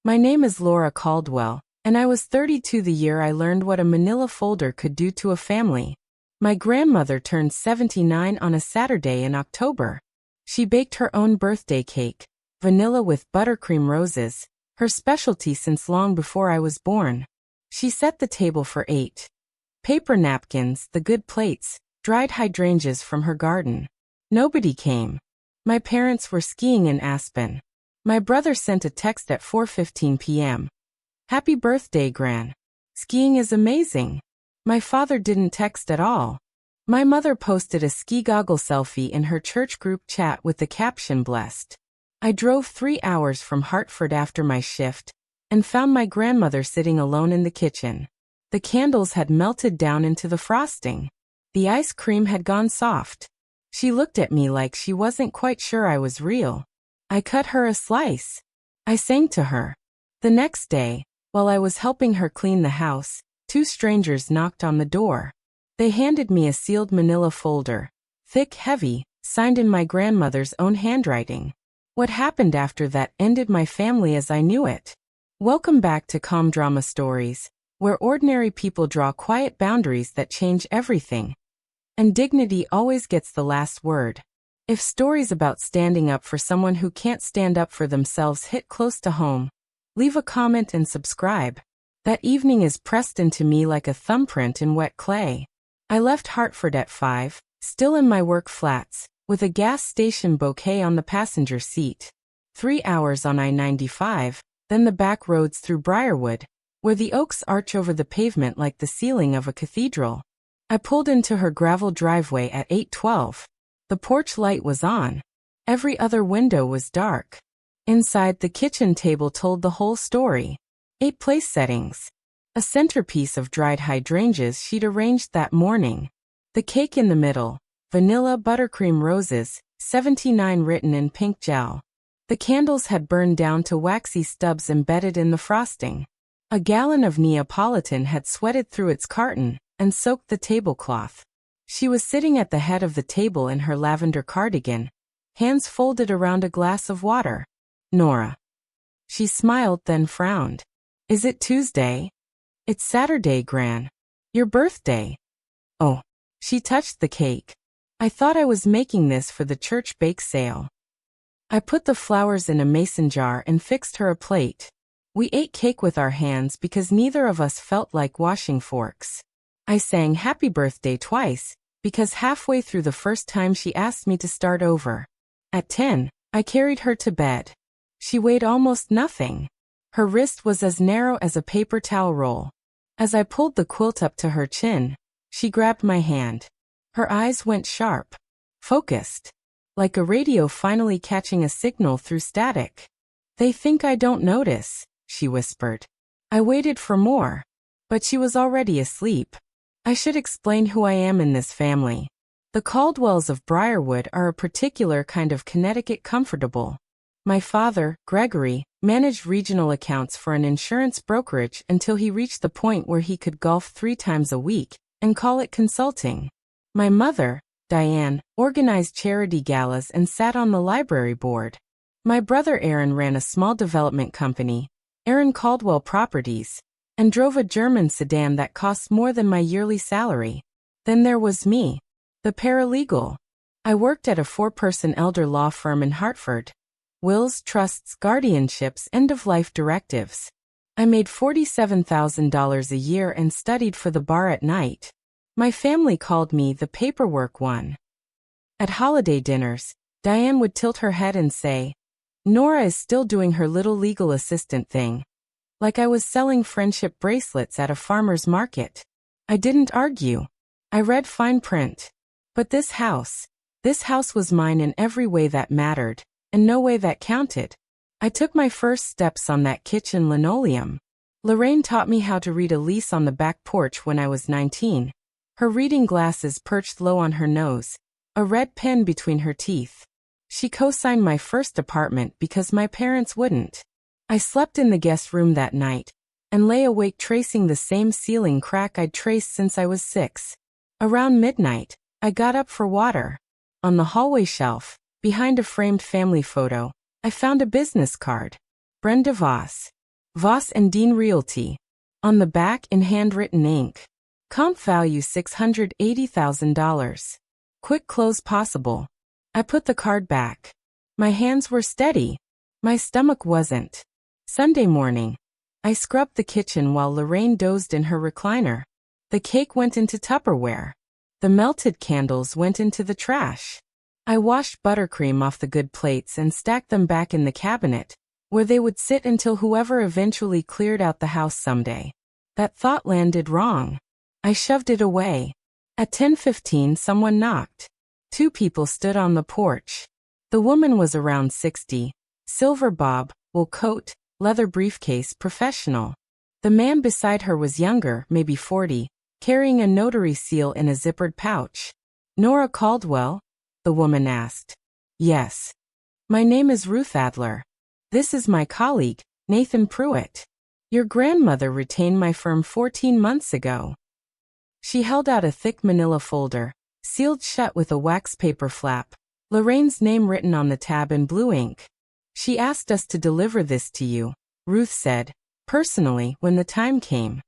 My name is Laura Caldwell, and I was 32 the year I learned what a manila folder could do to a family. My grandmother turned 79 on a Saturday in October. She baked her own birthday cake, vanilla with buttercream roses, her specialty since long before I was born. She set the table for 8. Paper napkins, the good plates, dried hydrangeas from her garden. Nobody came. My parents were skiing in Aspen. My brother sent a text at 4:15 p.m. Happy birthday, Gran. Skiing is amazing. My father didn't text at all. My mother posted a ski goggle selfie in her church group chat with the caption blessed. I drove 3 hours from Hartford after my shift and found my grandmother sitting alone in the kitchen. The candles had melted down into the frosting. The ice cream had gone soft. She looked at me like she wasn't quite sure I was real. I cut her a slice. I sang to her. The next day, while I was helping her clean the house, 2 strangers knocked on the door. They handed me a sealed manila folder, thick, heavy, signed in my grandmother's own handwriting. What happened after that ended my family as I knew it. Welcome back to Calm Drama Stories, where ordinary people draw quiet boundaries that change everything. And dignity always gets the last word. If stories about standing up for someone who can't stand up for themselves hit close to home, leave a comment and subscribe. That evening is pressed into me like a thumbprint in wet clay. I left Hartford at 5, still in my work flats, with a gas station bouquet on the passenger seat. 3 hours on I-95, then the back roads through Briarwood, where the oaks arch over the pavement like the ceiling of a cathedral. I pulled into her gravel driveway at 8:12. The porch light was on. Every other window was dark. Inside, the kitchen table told the whole story. 8 place settings. A centerpiece of dried hydrangeas she'd arranged that morning. The cake in the middle, vanilla buttercream roses, 79 written in pink gel. The candles had burned down to waxy stubs embedded in the frosting. A gallon of Neapolitan had sweated through its carton and soaked the tablecloth. She was sitting at the head of the table in her lavender cardigan, hands folded around a glass of water. Nora. She smiled, then frowned. Is it Tuesday? It's Saturday, Gran. Your birthday. Oh. She touched the cake. I thought I was making this for the church bake sale. I put the flowers in a mason jar and fixed her a plate. We ate cake with our hands because neither of us felt like washing forks. I sang happy birthday twice, because halfway through the first time she asked me to start over. At 10, I carried her to bed. She weighed almost nothing. Her wrist was as narrow as a paper towel roll. As I pulled the quilt up to her chin, she grabbed my hand. Her eyes went sharp, focused, like a radio finally catching a signal through static. They think I don't notice, she whispered. I waited for more, but she was already asleep. I should explain who I am in this family. The Caldwells of Briarwood are a particular kind of Connecticut comfortable. My father, Gregory, managed regional accounts for an insurance brokerage until he reached the point where he could golf 3 times a week and call it consulting. My mother, Diane, organized charity galas and sat on the library board. My brother Aaron ran a small development company, Aaron Caldwell Properties, and drove a German sedan that cost more than my yearly salary. Then there was me, the paralegal. I worked at a 4-person elder law firm in Hartford. Wills, trusts, guardianships, end-of-life directives. I made $47,000 a year and studied for the bar at night. My family called me the paperwork one. At holiday dinners, Diane would tilt her head and say, Nora is still doing her little legal assistant thing. Like I was selling friendship bracelets at a farmer's market. I didn't argue. I read fine print. But this house was mine in every way that mattered, and no way that counted. I took my first steps on that kitchen linoleum. Lorraine taught me how to read a lease on the back porch when I was 19. Her reading glasses perched low on her nose, a red pen between her teeth. She co-signed my first apartment because my parents wouldn't. I slept in the guest room that night and lay awake tracing the same ceiling crack I'd traced since I was 6. Around midnight, I got up for water. On the hallway shelf, behind a framed family photo, I found a business card. Brenda Voss. Voss and Dean Realty. On the back in handwritten ink. Comp value $680,000. Quick close possible. I put the card back. My hands were steady. My stomach wasn't. Sunday morning. I scrubbed the kitchen while Lorraine dozed in her recliner. The cake went into Tupperware. The melted candles went into the trash. I washed buttercream off the good plates and stacked them back in the cabinet, where they would sit until whoever eventually cleared out the house someday. That thought landed wrong. I shoved it away. At 10:15 someone knocked. Two people stood on the porch. The woman was around 60, silver bob, wool coat, leather briefcase, professional. The man beside her was younger, maybe 40, carrying a notary seal in a zippered pouch. Nora Caldwell? The woman asked. Yes. My name is Ruth Adler. This is my colleague, Nathan Pruitt. Your grandmother retained my firm 14 months ago. She held out a thick manila folder, sealed shut with a wax paper flap, Lorraine's name written on the tab in blue ink. She asked us to deliver this to you, Ruth said, personally, when the time came.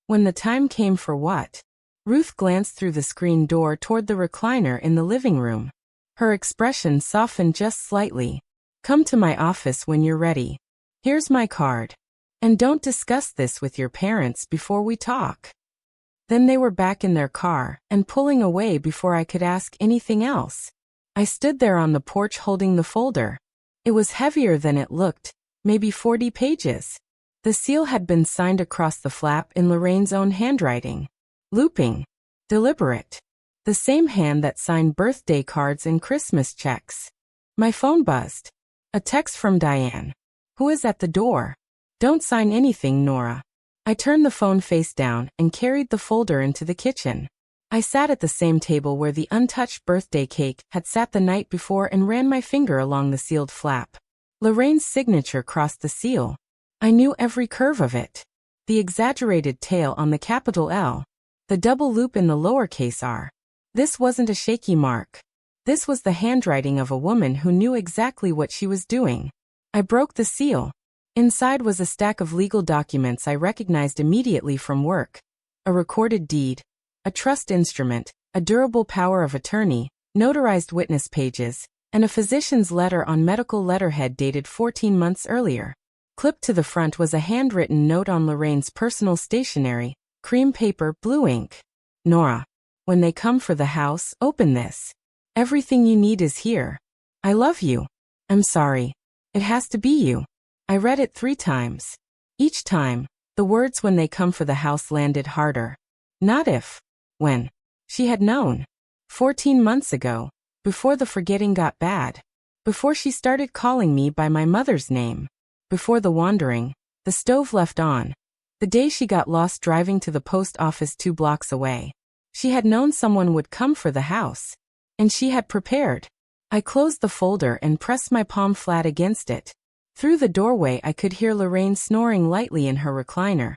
When the time came for what? Ruth glanced through the screen door toward the recliner in the living room. Her expression softened just slightly. Come to my office when you're ready. Here's my card. And don't discuss this with your parents before we talk. Then they were back in their car and pulling away before I could ask anything else. I stood there on the porch holding the folder. It was heavier than it looked, maybe 40 pages. The seal had been signed across the flap in Lorraine's own handwriting. Looping. Deliberate. The same hand that signed birthday cards and Christmas checks. My phone buzzed. A text from Diane. Who is at the door? Don't sign anything, Nora. I turned the phone face down and carried the folder into the kitchen. I sat at the same table where the untouched birthday cake had sat the night before and ran my finger along the sealed flap. Lorraine's signature crossed the seal. I knew every curve of it. The exaggerated tail on the capital L. The double loop in the lowercase r. This wasn't a shaky mark. This was the handwriting of a woman who knew exactly what she was doing. I broke the seal. Inside was a stack of legal documents I recognized immediately from work. A recorded deed, a trust instrument, a durable power of attorney, notarized witness pages, and a physician's letter on medical letterhead dated 14 months earlier. Clipped to the front was a handwritten note on Lorraine's personal stationery, cream paper, blue ink. Nora, when they come for the house, open this. Everything you need is here. I love you. I'm sorry. It has to be you. I read it 3 times. Each time, the words when they come for the house landed harder. Not if. When. She had known. 14 months ago, before the forgetting got bad. Before she started calling me by my mother's name. Before the wandering, the stove left on. The day she got lost driving to the post office 2 blocks away. She had known someone would come for the house. And she had prepared. I closed the folder and pressed my palm flat against it. Through the doorway I could hear Lorraine snoring lightly in her recliner.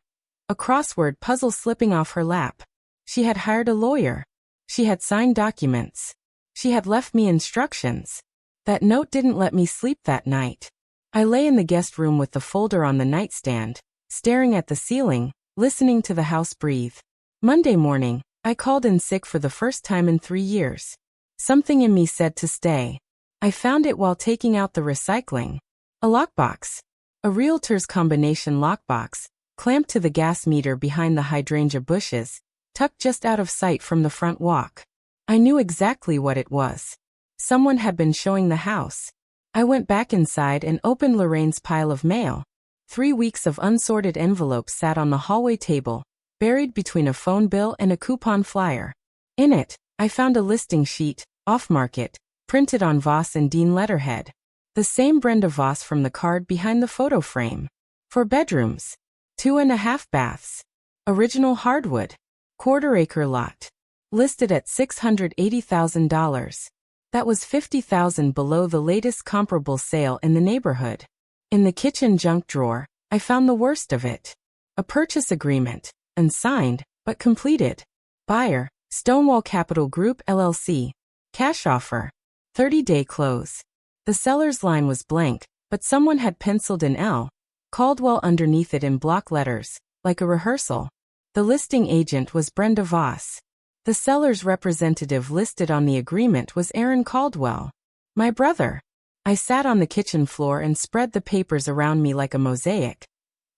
A crossword puzzle slipping off her lap. She had hired a lawyer. She had signed documents. She had left me instructions. That note didn't let me sleep that night. I lay in the guest room with the folder on the nightstand, staring at the ceiling, listening to the house breathe. Monday morning, I called in sick for the first time in 3 years. Something in me said to stay. I found it while taking out the recycling. A lockbox. A realtor's combination lockbox, clamped to the gas meter behind the hydrangea bushes, tucked just out of sight from the front walk. I knew exactly what it was. Someone had been showing the house. I went back inside and opened Lorraine's pile of mail. 3 weeks of unsorted envelopes sat on the hallway table, buried between a phone bill and a coupon flyer. In it, I found a listing sheet, off-market, printed on Voss and Dean letterhead. The same Brenda Voss from the card behind the photo frame. 4 bedrooms. 2.5 baths. Original hardwood. Quarter-acre lot. Listed at $680,000. That was $50,000 below the latest comparable sale in the neighborhood. In the kitchen junk drawer, I found the worst of it. A purchase agreement, unsigned, but completed. Buyer, Stonewall Capital Group LLC. Cash offer. 30-day close. The seller's line was blank, but someone had penciled an L. Caldwell underneath it in block letters, like a rehearsal. The listing agent was Brenda Voss. The seller's representative listed on the agreement was Aaron Caldwell, my brother. I sat on the kitchen floor and spread the papers around me like a mosaic.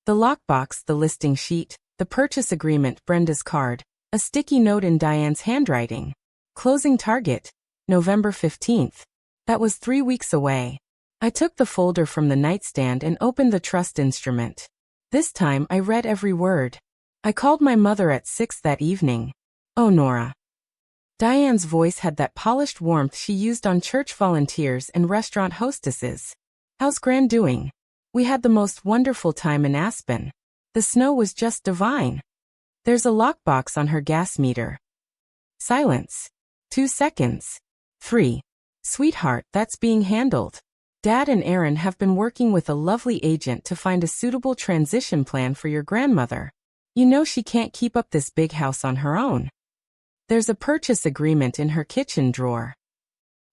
The lockbox, the listing sheet, the purchase agreement, Brenda's card, a sticky note in Diane's handwriting. Closing target, November 15th. That was 3 weeks away. I took the folder from the nightstand and opened the trust instrument. This time I read every word. I called my mother at 6 that evening. Oh, Nora. Diane's voice had that polished warmth she used on church volunteers and restaurant hostesses. How's Gran doing? We had the most wonderful time in Aspen. The snow was just divine. There's a lockbox on her gas meter. Silence. 2 seconds. 3. Sweetheart, that's being handled. Dad and Aaron have been working with a lovely agent to find a suitable transition plan for your grandmother. You know she can't keep up this big house on her own. There's a purchase agreement in her kitchen drawer.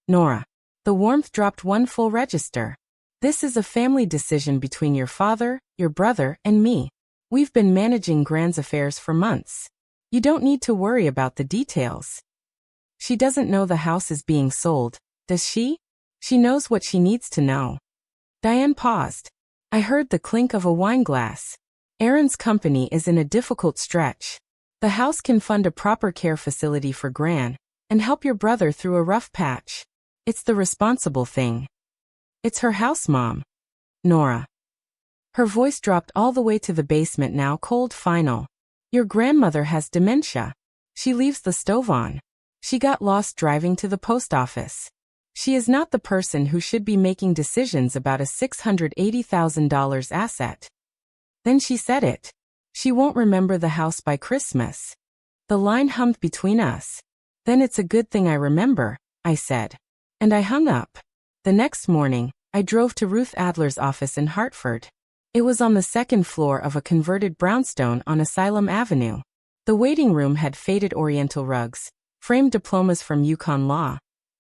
Nora. The warmth dropped 1 full register. This is a family decision between your father, your brother, and me. We've been managing Gran's affairs for months. You don't need to worry about the details. She doesn't know the house is being sold, does she? She knows what she needs to know. Diane paused. I heard the clink of a wine glass. Aaron's company is in a difficult stretch. The house can fund a proper care facility for Gran and help your brother through a rough patch. It's the responsible thing. It's her house, Mom. Nora. Her voice dropped all the way to the basement now, cold final. Your grandmother has dementia. She leaves the stove on. She got lost driving to the post office. She is not the person who should be making decisions about a $680,000 asset. Then she said it. She won't remember the house by Christmas. The line hummed between us. Then it's a good thing I remember, I said. And I hung up. The next morning, I drove to Ruth Adler's office in Hartford. It was on the 2nd floor of a converted brownstone on Asylum Avenue. The waiting room had faded oriental rugs, framed diplomas from Yukon Law,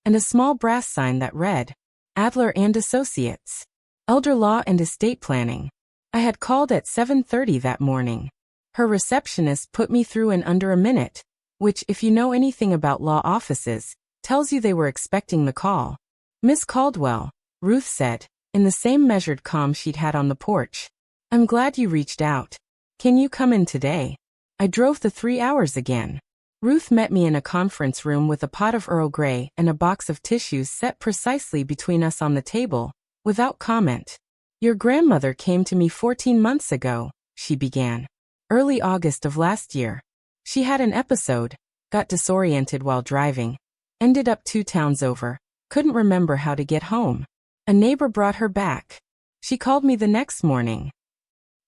and a small brass sign that read, Adler and Associates, Elder Law and Estate Planning. I had called at 7:30 that morning. Her receptionist put me through in under a minute, which, if you know anything about law offices, tells you they were expecting the call. Miss Caldwell, Ruth said, in the same measured calm she'd had on the porch. I'm glad you reached out. Can you come in today? I drove the 3 hours again. Ruth met me in a conference room with a pot of Earl Grey and a box of tissues set precisely between us on the table, without comment. Your grandmother came to me 14 months ago, she began. Early August of last year. She had an episode, got disoriented while driving, ended up 2 towns over, couldn't remember how to get home. A neighbor brought her back. She called me the next morning.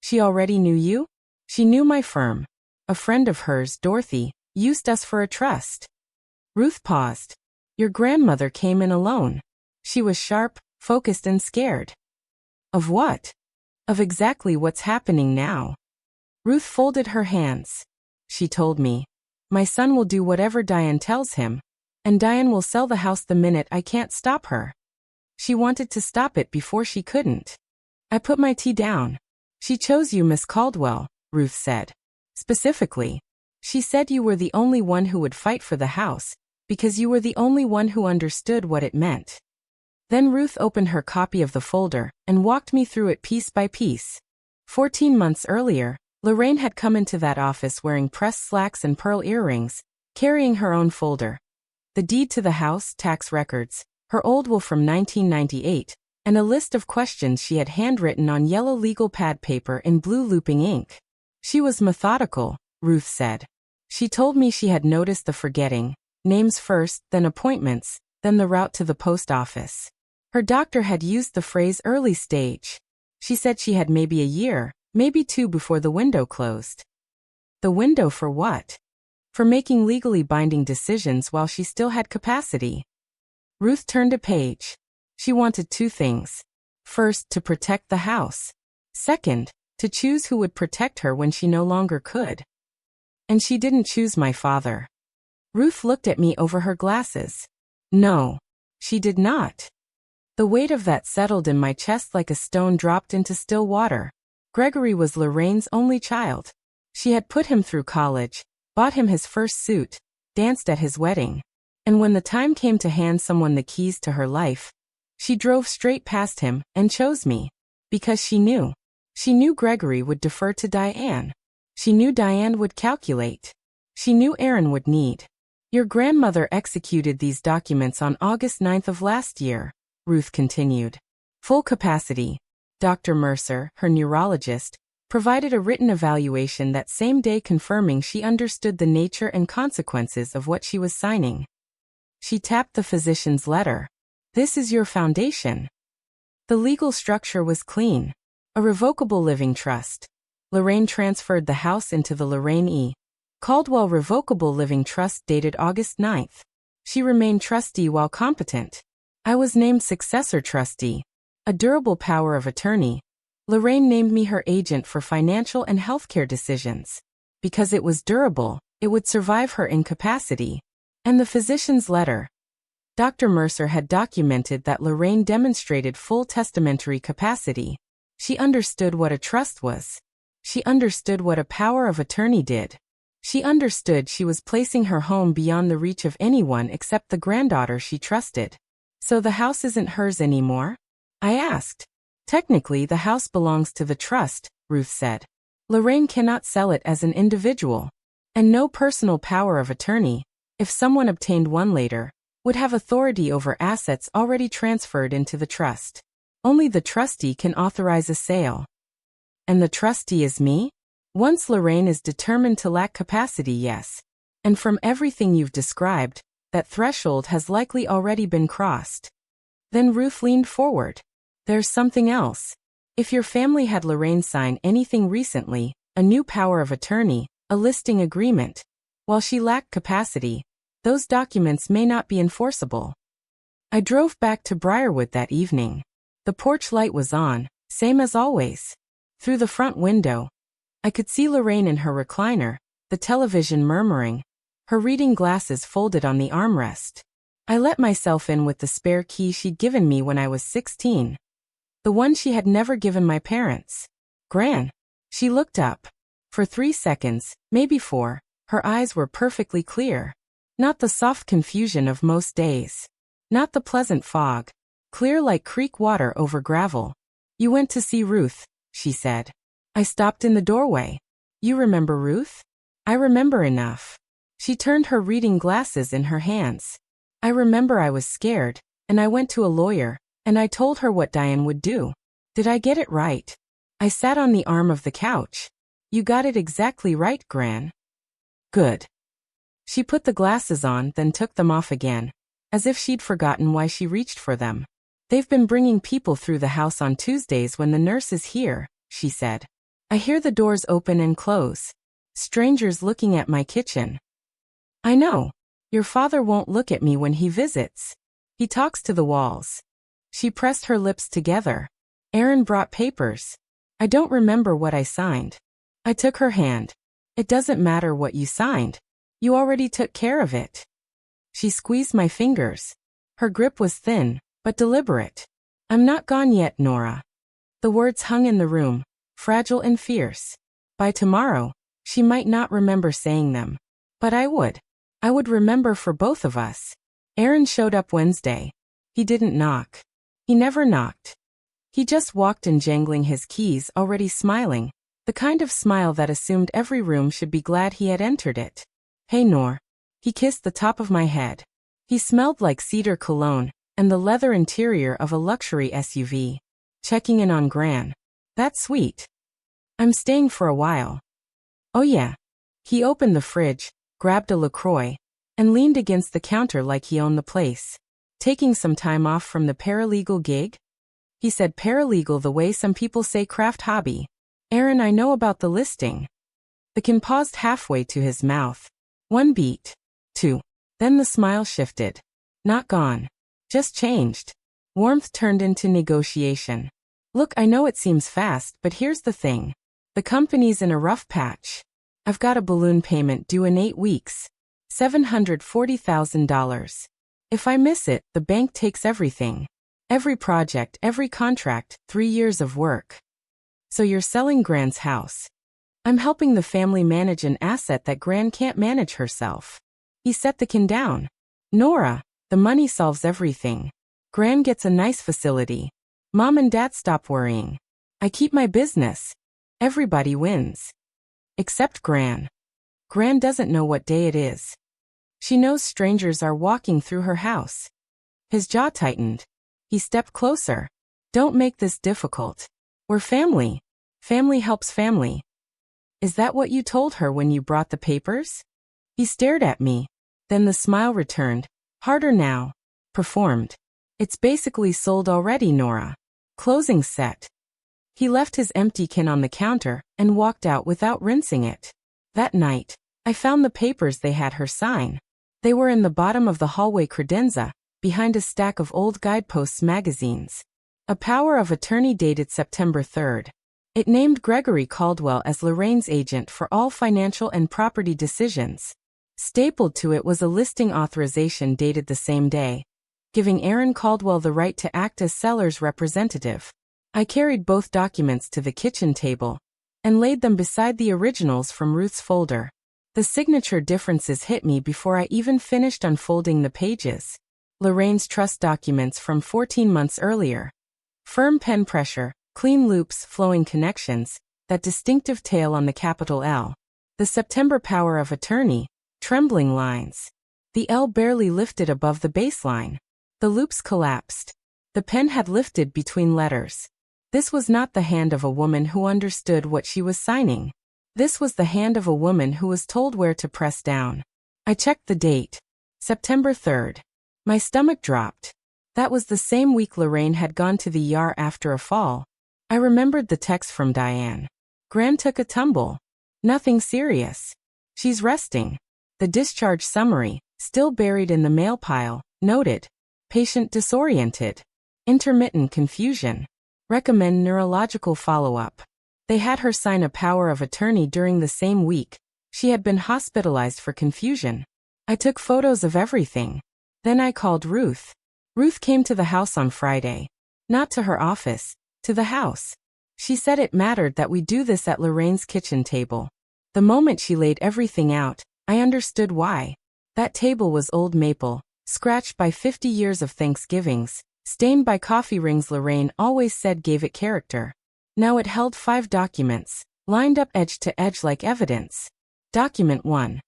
She already knew you? She knew my firm. A friend of hers, Dorothy, used us for a trust. Ruth paused. Your grandmother came in alone. She was sharp, focused and scared. Of what? Of exactly what's happening now. Ruth folded her hands. She told me, my son will do whatever Diane tells him, and Diane will sell the house the minute I can't stop her. She wanted to stop it before she couldn't. I put my tea down. She chose you, Miss Caldwell, Ruth said. Specifically, she said you were the only one who would fight for the house, because you were the only one who understood what it meant. Then Ruth opened her copy of the folder and walked me through it piece by piece. 14 months earlier, Lorraine had come into that office wearing pressed slacks and pearl earrings, carrying her own folder. The deed to the house, tax records, her old will from 1998, and a list of questions she had handwritten on yellow legal pad paper in blue looping ink. She was methodical, Ruth said. She told me she had noticed the forgetting, names first, then appointments, then the route to the post office. Her doctor had used the phrase early stage. She said she had maybe a year, maybe 2 before the window closed. The window for what? For making legally binding decisions while she still had capacity. Ruth turned a page. She wanted 2 things. First, to protect the house. Second, to choose who would protect her when she no longer could. And she didn't choose my father. Ruth looked at me over her glasses. No, she did not. The weight of that settled in my chest like a stone dropped into still water. Gregory was Lorraine's only child. She had put him through college, bought him his first suit, danced at his wedding. And when the time came to hand someone the keys to her life, she drove straight past him and chose me. Because she knew. She knew Gregory would defer to Diane. She knew Diane would calculate. She knew Aaron would need. Your grandmother executed these documents on August 9th of last year, Ruth continued. Full capacity. Dr. Mercer, her neurologist, provided a written evaluation that same day confirming she understood the nature and consequences of what she was signing. She tapped the physician's letter. This is your foundation. The legal structure was clean. A revocable living trust. Lorraine transferred the house into the Lorraine E. Caldwell Revocable Living Trust dated August 9th. She remained trustee while competent. I was named successor trustee. A durable power of attorney. Lorraine named me her agent for financial and healthcare decisions. Because it was durable, it would survive her incapacity. And the physician's letter. Dr. Mercer had documented that Lorraine demonstrated full testamentary capacity. She understood what a trust was. She understood what a power of attorney did. She understood she was placing her home beyond the reach of anyone except the granddaughter she trusted. So the house isn't hers anymore? I asked. Technically, the house belongs to the trust, Ruth said. Lorraine cannot sell it as an individual. And no personal power of attorney, if someone obtained one later, would have authority over assets already transferred into the trust. Only the trustee can authorize a sale. And the trustee is me? Once Lorraine is determined to lack capacity, yes. And from everything you've described, that threshold has likely already been crossed. Then Ruth leaned forward. There's something else. If your family had Lorraine sign anything recently, a new power of attorney, a listing agreement, while she lacked capacity, those documents may not be enforceable. I drove back to Briarwood that evening. The porch light was on, same as always. Through the front window, I could see Lorraine in her recliner, the television murmuring, her reading glasses folded on the armrest. I let myself in with the spare key she'd given me when I was 16. The one she had never given my parents. Gran. She looked up. For 3 seconds, maybe 4, her eyes were perfectly clear. Not the soft confusion of most days. Not the pleasant fog. Clear like creek water over gravel. You went to see Ruth, she said. I stopped in the doorway. You remember Ruth? I remember enough. She turned her reading glasses in her hands. I remember I was scared, and I went to a lawyer, and I told her what Diane would do. Did I get it right? I sat on the arm of the couch. You got it exactly right, Gran. Good. She put the glasses on, then took them off again, as if she'd forgotten why she reached for them. They've been bringing people through the house on Tuesdays when the nurse is here, she said. I hear the doors open and close. Strangers looking at my kitchen. I know. Your father won't look at me when he visits. He talks to the walls. She pressed her lips together. Aaron brought papers. I don't remember what I signed. I took her hand. It doesn't matter what you signed. You already took care of it. She squeezed my fingers. Her grip was thin, but deliberate. I'm not gone yet, Nora. The words hung in the room, fragile and fierce. By tomorrow, she might not remember saying them. But I would. I would remember for both of us. Aaron showed up Wednesday. He didn't knock. He never knocked. He just walked in jangling his keys, already smiling, the kind of smile that assumed every room should be glad he had entered it. Hey, Nor. He kissed the top of my head. He smelled like cedar cologne and the leather interior of a luxury SUV. Checking in on Gran. That's sweet. I'm staying for a while. Oh yeah. He opened the fridge, grabbed a LaCroix, and leaned against the counter like he owned the place. Taking some time off from the paralegal gig? He said paralegal the way some people say craft hobby. Aaron, I know about the listing. The kin paused halfway to his mouth. 1 beat. 2. Then the smile shifted. Not gone. Just changed. Warmth turned into negotiation. Look, I know it seems fast, but here's the thing. The company's in a rough patch. I've got a balloon payment due in 8 weeks. $740,000. If I miss it, the bank takes everything. Every project, every contract, 3 years of work. So you're selling Gran's house. I'm helping the family manage an asset that Gran can't manage herself. He set the can down. Nora, the money solves everything. Gran gets a nice facility. Mom and Dad stop worrying. I keep my business. Everybody wins. Except Gran. Gran doesn't know what day it is. She knows strangers are walking through her house. His jaw tightened. He stepped closer. Don't make this difficult. We're family. Family helps family. Is that what you told her when you brought the papers? He stared at me. Then the smile returned. Harder now. Performed. It's basically sold already, Nora. Closing set. He left his empty can on the counter and walked out without rinsing it. That night, I found the papers they had her sign. They were in the bottom of the hallway credenza, behind a stack of old guideposts magazines. A power of attorney dated September 3rd. It named Gregory Caldwell as Lorraine's agent for all financial and property decisions. Stapled to it was a listing authorization dated the same day, giving Aaron Caldwell the right to act as seller's representative. I carried both documents to the kitchen table and laid them beside the originals from Ruth's folder. The signature differences hit me before I even finished unfolding the pages. Lorraine's trust documents from 14 months earlier. Firm pen pressure, clean loops, flowing connections, that distinctive tail on the capital L. The September power of attorney, trembling lines. The L barely lifted above the baseline. The loops collapsed. The pen had lifted between letters. This was not the hand of a woman who understood what she was signing. This was the hand of a woman who was told where to press down. I checked the date. September 3rd. My stomach dropped. That was the same week Lorraine had gone to the ER after a fall. I remembered the text from Diane. Gran took a tumble. Nothing serious. She's resting. The discharge summary, still buried in the mail pile, noted. Patient disoriented. Intermittent confusion. Recommend neurological follow-up. They had her sign a power of attorney during the same week. She had been hospitalized for confusion. I took photos of everything. Then I called Ruth. Ruth came to the house on Friday. Not to her office, to the house. She said it mattered that we do this at Lorraine's kitchen table. The moment she laid everything out, I understood why. That table was old maple, scratched by 50 years of Thanksgivings, stained by coffee rings Lorraine always said gave it character. Now it held 5 documents, lined up edge to edge like evidence. Document 1.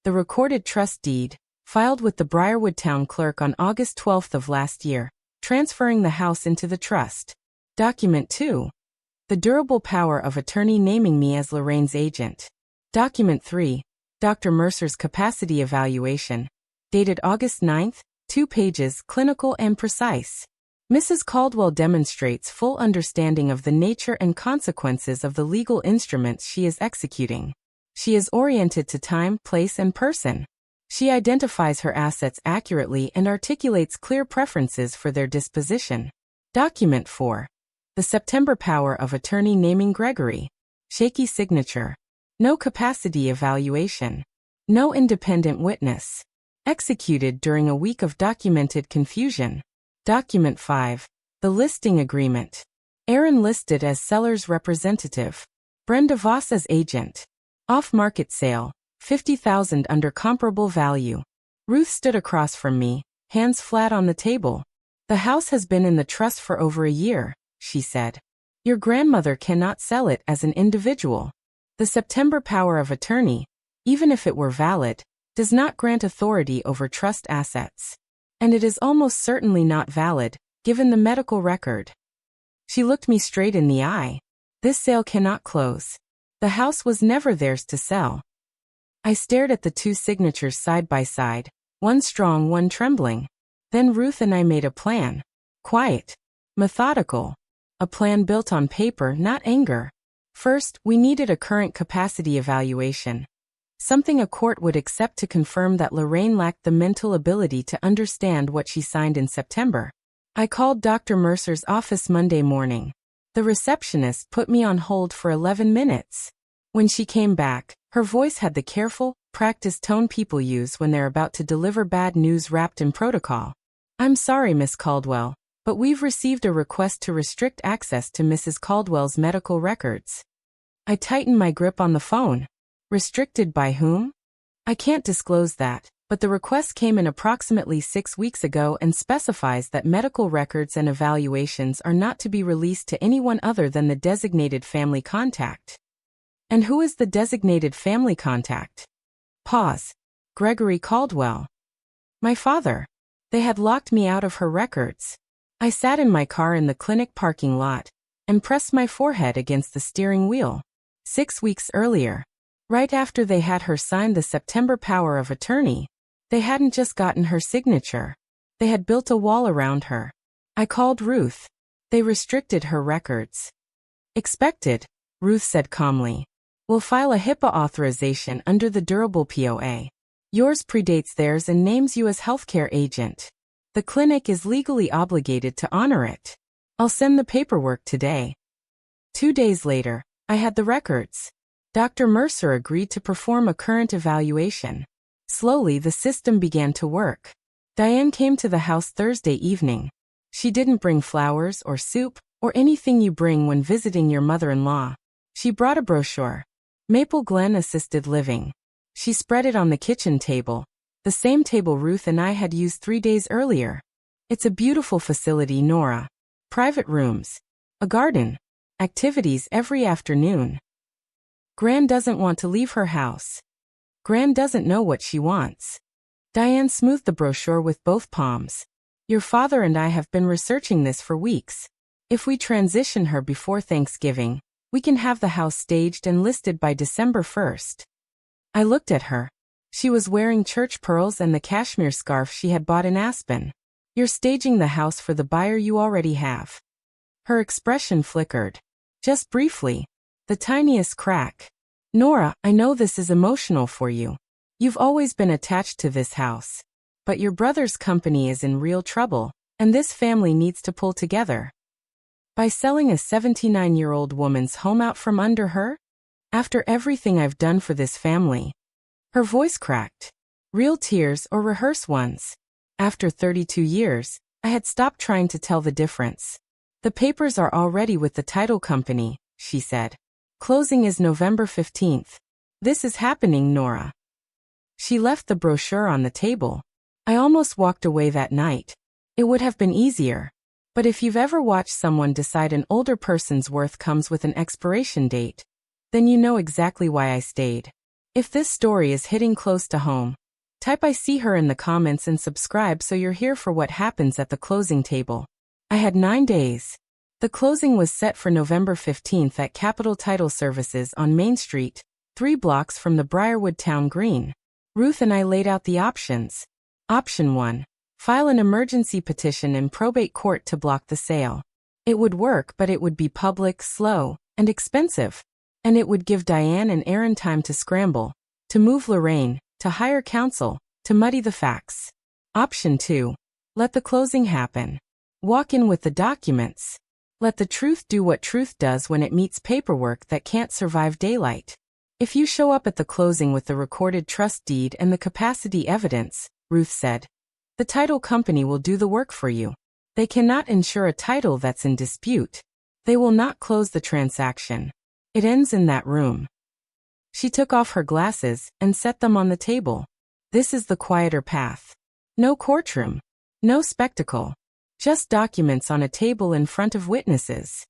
The recorded trust deed, filed with the Briarwood Town Clerk on August 12th of last year, transferring the house into the trust. Document 2. The durable power of attorney naming me as Lorraine's agent. Document 3. Dr. Mercer's capacity evaluation, dated August 9th, 2 pages, clinical and precise. Mrs. Caldwell demonstrates full understanding of the nature and consequences of the legal instruments she is executing. She is oriented to time, place, and person. She identifies her assets accurately and articulates clear preferences for their disposition. Document 4. The September power of attorney naming Gregory. Shaky signature. No capacity evaluation. No independent witness. Executed during a week of documented confusion. Document 5. The listing agreement. Aaron listed as seller's representative. Brenda Voss as agent. Off-market sale, $50,000 under comparable value. Ruth stood across from me, hands flat on the table. The house has been in the trust for over a year, she said. Your grandmother cannot sell it as an individual. The September power of attorney, even if it were valid, does not grant authority over trust assets. And it is almost certainly not valid, given the medical record. She looked me straight in the eye. This sale cannot close. The house was never theirs to sell. I stared at the 2 signatures side by side, one strong, one trembling. Then Ruth and I made a plan. Quiet. Methodical. A plan built on paper, not anger. First, we needed a current capacity evaluation. Something a court would accept to confirm that Lorraine lacked the mental ability to understand what she signed in September. I called Dr. Mercer's office Monday morning. The receptionist put me on hold for 11 minutes. When she came back, her voice had the careful, practiced tone people use when they're about to deliver bad news wrapped in protocol. I'm sorry, Miss Caldwell. but we've received a request to restrict access to Mrs. Caldwell's medical records. I tightened my grip on the phone. Restricted by whom? I can't disclose that, but the request came in approximately 6 weeks ago and specifies that medical records and evaluations are not to be released to anyone other than the designated family contact. And who is the designated family contact? Pause. Gregory Caldwell. My father. They had locked me out of her records. I sat in my car in the clinic parking lot and pressed my forehead against the steering wheel. 6 weeks earlier, right after they had her sign the September power of attorney, they hadn't just gotten her signature. They had built a wall around her. I called Ruth. They restricted her records. Expected, Ruth said calmly. We'll file a HIPAA authorization under the durable POA. Yours predates theirs and names you as healthcare agent. The clinic is legally obligated to honor it. I'll send the paperwork today. 2 days later, I had the records. Dr. Mercer agreed to perform a current evaluation. Slowly, the system began to work. Diane came to the house Thursday evening. She didn't bring flowers or soup or anything you bring when visiting your mother-in-law. She brought a brochure. Maple Glen Assisted Living. She spread it on the kitchen table, the same table Ruth and I had used 3 days earlier. It's a beautiful facility, Nora. Private rooms. A garden. Activities every afternoon. Gran doesn't want to leave her house. Gran doesn't know what she wants. Diane smoothed the brochure with both palms. Your father and I have been researching this for weeks. If we transition her before Thanksgiving, we can have the house staged and listed by December 1st. I looked at her. She was wearing church pearls and the cashmere scarf she had bought in Aspen. You're staging the house for the buyer you already have. Her expression flickered. Just briefly. The tiniest crack. Nora, I know this is emotional for you. You've always been attached to this house. But your brother's company is in real trouble, and this family needs to pull together. By selling a 79-year-old woman's home out from under her? After everything I've done for this family. Her voice cracked. Real tears or rehearsed ones. After 32 years, I had stopped trying to tell the difference. The papers are already with the title company, she said. Closing is November 15th. This is happening, Nora. She left the brochure on the table. I almost walked away that night. It would have been easier. But if you've ever watched someone decide an older person's worth comes with an expiration date, then you know exactly why I stayed. If this story is hitting close to home, type I see her in the comments and subscribe so you're here for what happens at the closing table. I had 9 days. The closing was set for November 15th at Capital Title Services on Main Street, 3 blocks from the Briarwood Town Green. Ruth and I laid out the options. Option 1. File an emergency petition in probate court to block the sale. It would work, but it would be public, slow, and expensive. And it would give Diane and Aaron time to scramble, to move Lorraine, to hire counsel, to muddy the facts. Option 2. Let the closing happen. Walk in with the documents. Let the truth do what truth does when it meets paperwork that can't survive daylight. If you show up at the closing with the recorded trust deed and the capacity evidence, Ruth said, the title company will do the work for you. They cannot insure a title that's in dispute. They will not close the transaction. It ends in that room. She took off her glasses and set them on the table. This is the quieter path. No courtroom. No spectacle. Just documents on a table in front of witnesses.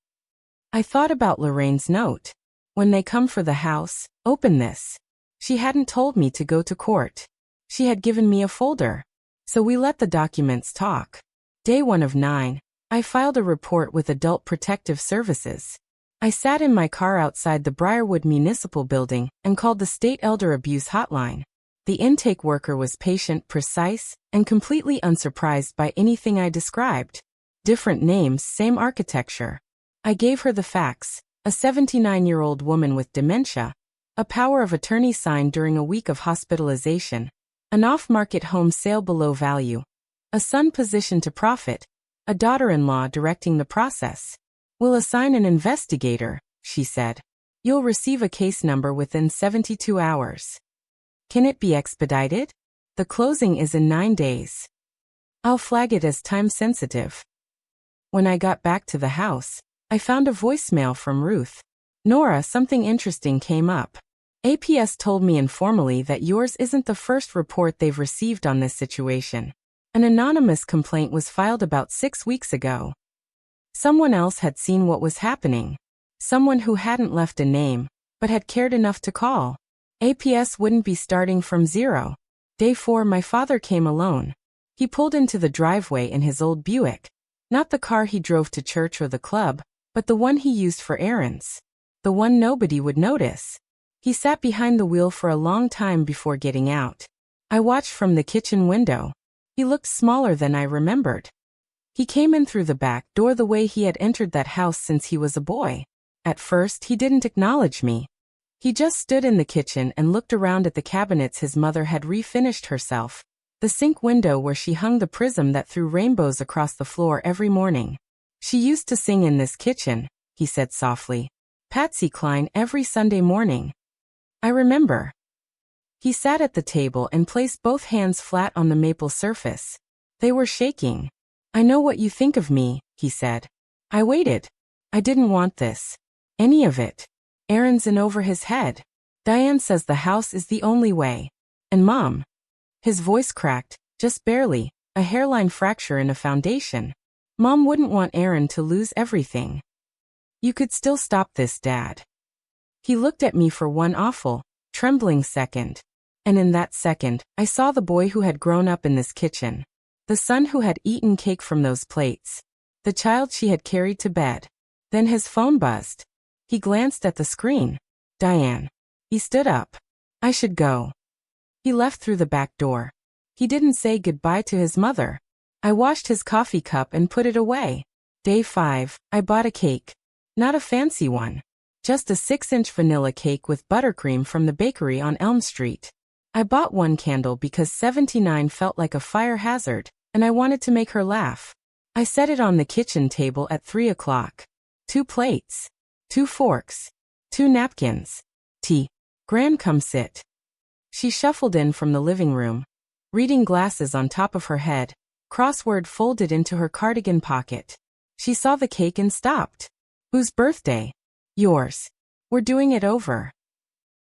I thought about Lorraine's note. When they come for the house, open this. She hadn't told me to go to court. She had given me a folder. So we let the documents talk. Day 1 of 9, I filed a report with Adult Protective Services. I sat in my car outside the Briarwood Municipal Building and called the State Elder Abuse Hotline. The intake worker was patient, precise, and completely unsurprised by anything I described. Different names, same architecture. I gave her the facts. A 79-year-old woman with dementia. A power of attorney signed during a week of hospitalization. An off-market home sale below value. A son positioned to profit. A daughter-in-law directing the process. We'll assign an investigator, she said. You'll receive a case number within 72 hours. Can it be expedited? The closing is in 9 days. I'll flag it as time sensitive. When I got back to the house, I found a voicemail from Ruth. Nora, something interesting came up. APS told me informally that yours isn't the first report they've received on this situation. An anonymous complaint was filed about 6 weeks ago. Someone else had seen what was happening. Someone who hadn't left a name, but had cared enough to call. APS wouldn't be starting from zero. Day 4, my father came alone. He pulled into the driveway in his old Buick. Not the car he drove to church or the club, but the one he used for errands. The one nobody would notice. He sat behind the wheel for a long time before getting out. I watched from the kitchen window. He looked smaller than I remembered. He came in through the back door the way he had entered that house since he was a boy. At first, he didn't acknowledge me. He just stood in the kitchen and looked around at the cabinets his mother had refinished herself. The sink window where she hung the prism that threw rainbows across the floor every morning. She used to sing in this kitchen, he said softly. Patsy Cline every Sunday morning. I remember. He sat at the table and placed both hands flat on the maple surface. They were shaking. I know what you think of me, he said. I waited. I didn't want this. Any of it. Aaron's in over his head. Diane says the house is the only way. And Mom. His voice cracked, just barely, a hairline fracture in a foundation. Mom wouldn't want Aaron to lose everything. You could still stop this, Dad. He looked at me for one awful, trembling second. And in that second, I saw the boy who had grown up in this kitchen. The son who had eaten cake from those plates. The child she had carried to bed. Then his phone buzzed. He glanced at the screen. Diane. He stood up. I should go. He left through the back door. He didn't say goodbye to his mother. I washed his coffee cup and put it away. Day 5, I bought a cake. Not a fancy one. Just a 6-inch vanilla cake with buttercream from the bakery on Elm Street. I bought one candle because 79 felt like a fire hazard, and I wanted to make her laugh. I set it on the kitchen table at 3 o'clock. 2 plates. 2 forks. 2 napkins. Tea. Gran, come sit. She shuffled in from the living room, reading glasses on top of her head, crossword folded into her cardigan pocket. She saw the cake and stopped. Whose birthday? Yours. We're doing it over.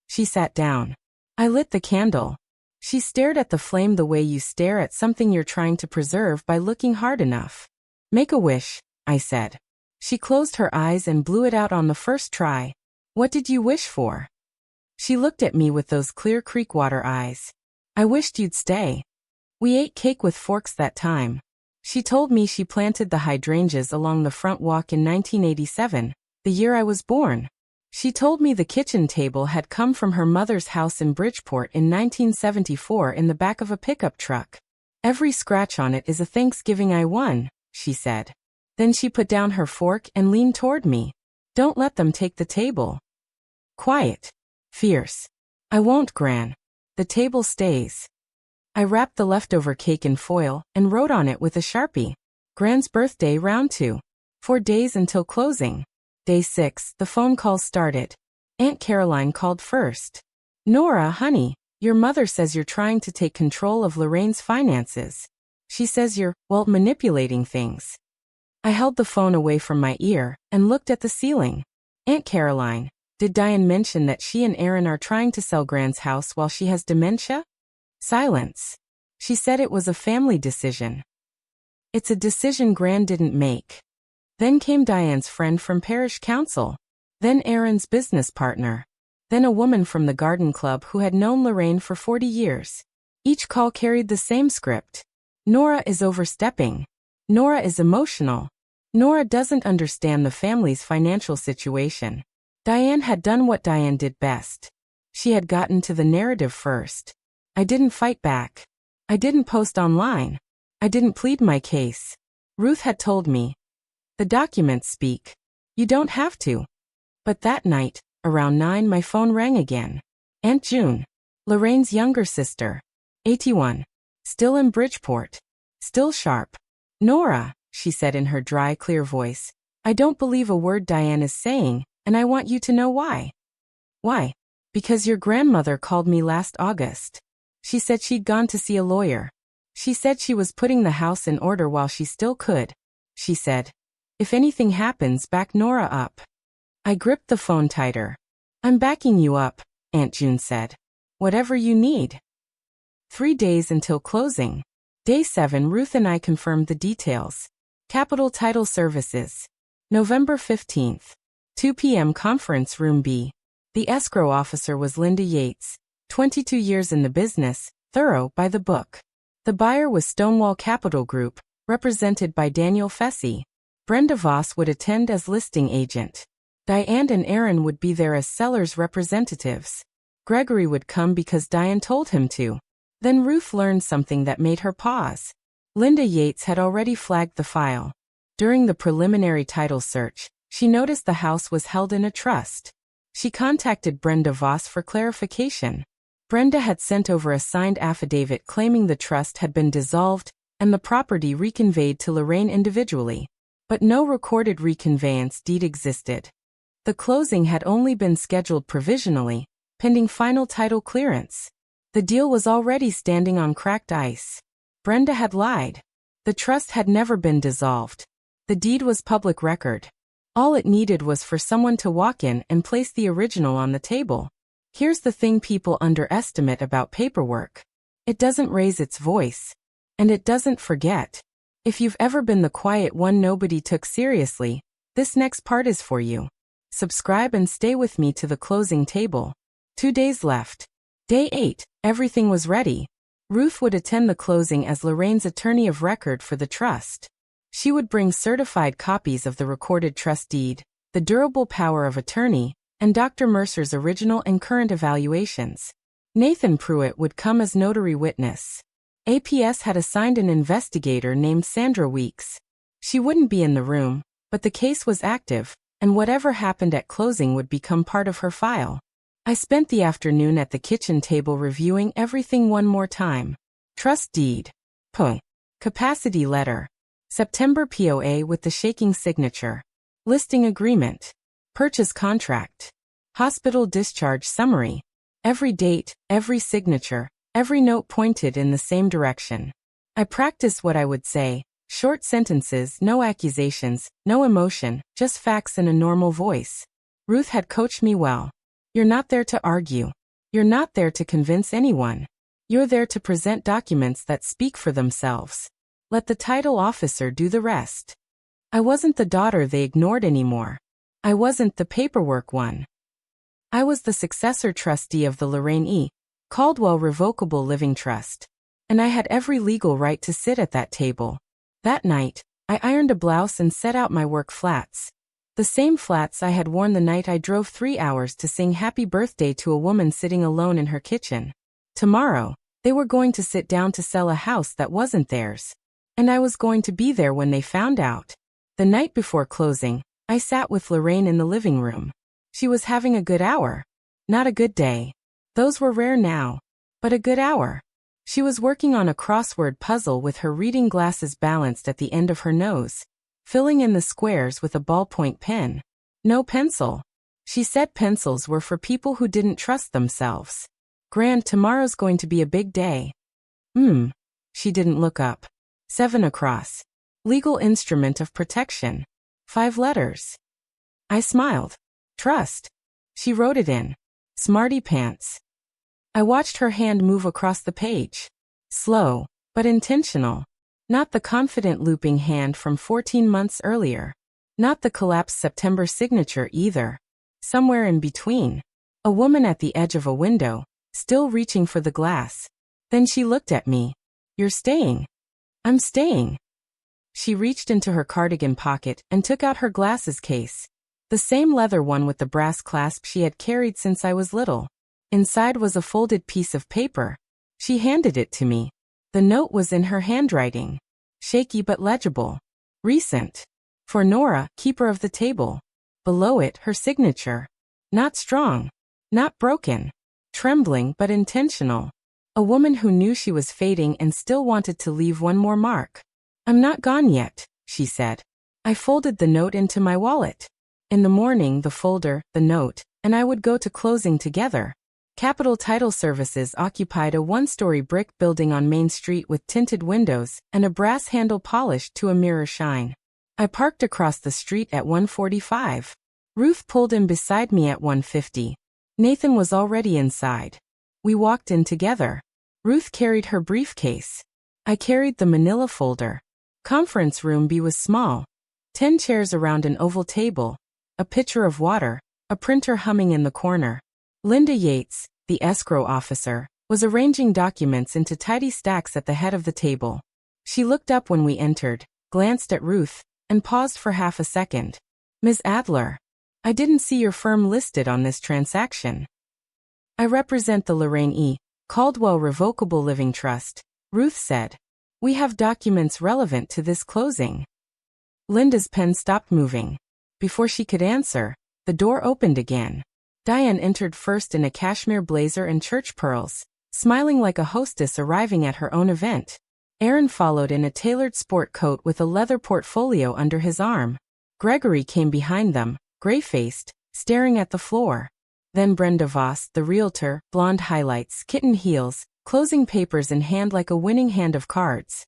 She sat down. I lit the candle. She stared at the flame the way you stare at something you're trying to preserve by looking hard enough. Make a wish, I said. She closed her eyes and blew it out on the first try. What did you wish for? She looked at me with those clear creekwater eyes. I wished you'd stay. We ate cake with forks that time. She told me she planted the hydrangeas along the front walk in 1987, the year I was born. She told me the kitchen table had come from her mother's house in Bridgeport in 1974 in the back of a pickup truck. Every scratch on it is a Thanksgiving I won, she said. Then she put down her fork and leaned toward me. Don't let them take the table. Quiet. Fierce. I won't, Gran. The table stays. I wrapped the leftover cake in foil and wrote on it with a Sharpie. Gran's birthday round 2. 4 days until closing. Day 6, the phone calls started. Aunt Caroline called first. Nora, honey, your mother says you're trying to take control of Lorraine's finances. She says you're, well, manipulating things. I held the phone away from my ear and looked at the ceiling. Aunt Caroline, did Diane mention that she and Aaron are trying to sell Gran's house while she has dementia? Silence. She said it was a family decision. It's a decision Gran didn't make. Then came Diane's friend from parish council. Then Aaron's business partner. Then a woman from the garden club who had known Lorraine for 40 years. Each call carried the same script. Nora is overstepping. Nora is emotional. Nora doesn't understand the family's financial situation. Diane had done what Diane did best. She had gotten to the narrative first. I didn't fight back. I didn't post online. I didn't plead my case. Ruth had told me. The documents speak. You don't have to. But that night, around 9, my phone rang again. Aunt June. Lorraine's younger sister. 81. Still in Bridgeport. Still sharp. Nora, she said in her dry, clear voice. I don't believe a word Diane is saying, and I want you to know why. Why? Because your grandmother called me last August. She said she'd gone to see a lawyer. She said she was putting the house in order while she still could. She said, If anything happens, back Nora up. I gripped the phone tighter. I'm backing you up, Aunt June said. Whatever you need. 3 days until closing. Day 7, Ruth and I confirmed the details. Capital Title Services. November 15th. 2 p.m. Conference Room B. The escrow officer was Linda Yates, 22 years in the business, thorough by the book. The buyer was Stonewall Capital Group, represented by Daniel Fessy. Brenda Voss would attend as listing agent. Diane and Aaron would be there as sellers' representatives. Gregory would come because Diane told him to. Then Ruth learned something that made her pause. Linda Yates had already flagged the file. During the preliminary title search, she noticed the house was held in a trust. She contacted Brenda Voss for clarification. Brenda had sent over a signed affidavit claiming the trust had been dissolved and the property reconveyed to Lorraine individually. But no recorded reconveyance deed existed. The closing had only been scheduled provisionally, pending final title clearance. The deal was already standing on cracked ice. Brenda had lied. The trust had never been dissolved. The deed was public record. All it needed was for someone to walk in and place the original on the table. Here's the thing people underestimate about paperwork. It doesn't raise its voice. And it doesn't forget. If you've ever been the quiet one nobody took seriously, this next part is for you. Subscribe and stay with me to the closing table. 2 days left. Day 8, everything was ready. Ruth would attend the closing as Lorraine's attorney of record for the trust. She would bring certified copies of the recorded trust deed, the durable power of attorney, and Dr. Mercer's original and current evaluations. Nathan Pruitt would come as notary witness. APS had assigned an investigator named Sandra Weeks. She wouldn't be in the room, but the case was active, and whatever happened at closing would become part of her file. I spent the afternoon at the kitchen table reviewing everything one more time. Trust deed. Capacity letter. September POA with the shaking signature. Listing agreement. Purchase contract. Hospital discharge summary. Every date, every signature, every note pointed in the same direction. I practiced what I would say. Short sentences, no accusations, no emotion, just facts in a normal voice. Ruth had coached me well. You're not there to argue. You're not there to convince anyone. You're there to present documents that speak for themselves. Let the title officer do the rest. I wasn't the daughter they ignored anymore. I wasn't the paperwork one. I was the successor trustee of the Lorraine E. Caldwell Revocable Living Trust. And I had every legal right to sit at that table. That night, I ironed a blouse and set out my work flats. The same flats I had worn the night I drove 3 hours to sing happy birthday to a woman sitting alone in her kitchen. Tomorrow, they were going to sit down to sell a house that wasn't theirs. And I was going to be there when they found out. The night before closing, I sat with Lorraine in the living room. She was having a good hour. Not a good day. Those were rare now. But a good hour. She was working on a crossword puzzle with her reading glasses balanced at the end of her nose, filling in the squares with a ballpoint pen. No pencil. She said pencils were for people who didn't trust themselves. Grand, tomorrow's going to be a big day. She didn't look up. 7 across. Legal instrument of protection. 5 letters. I smiled. Trust. She wrote it in. Smarty pants. I watched her hand move across the page. Slow, but intentional. Not the confident looping hand from 14 months earlier. Not the collapsed September signature either. Somewhere in between. A woman at the edge of a window, still reaching for the glass. Then she looked at me. You're staying. I'm staying. She reached into her cardigan pocket and took out her glasses case. The same leather one with the brass clasp she had carried since I was little. Inside was a folded piece of paper. She handed it to me. The note was in her handwriting. Shaky but legible. Recent. For Nora, keeper of the table. Below it, her signature. Not strong. Not broken. Trembling but intentional. A woman who knew she was fading and still wanted to leave one more mark. I'm not gone yet, she said. I folded the note into my wallet. In the morning, the folder, the note, and I would go to closing together. Capital Title Services occupied a 1-story brick building on Main Street with tinted windows and a brass handle polished to a mirror shine. I parked across the street at 1:45. Ruth pulled in beside me at 1:50. Nathan was already inside. We walked in together. Ruth carried her briefcase. I carried the manila folder. Conference room B was small. 10 chairs around an oval table. A pitcher of water. A printer humming in the corner. Linda Yates, the escrow officer, was arranging documents into tidy stacks at the head of the table. She looked up when we entered, glanced at Ruth, and paused for half a second. "Ms. Adler, I didn't see your firm listed on this transaction." "I represent the Lorraine E. Caldwell Revocable Living Trust," Ruth said. "We have documents relevant to this closing." Linda's pen stopped moving. Before she could answer, the door opened again. Diane entered first in a cashmere blazer and church pearls, smiling like a hostess arriving at her own event. Aaron followed in a tailored sport coat with a leather portfolio under his arm. Gregory came behind them, gray-faced, staring at the floor. Then Brenda Voss, the realtor, blonde highlights, kitten heels, closing papers in hand like a winning hand of cards.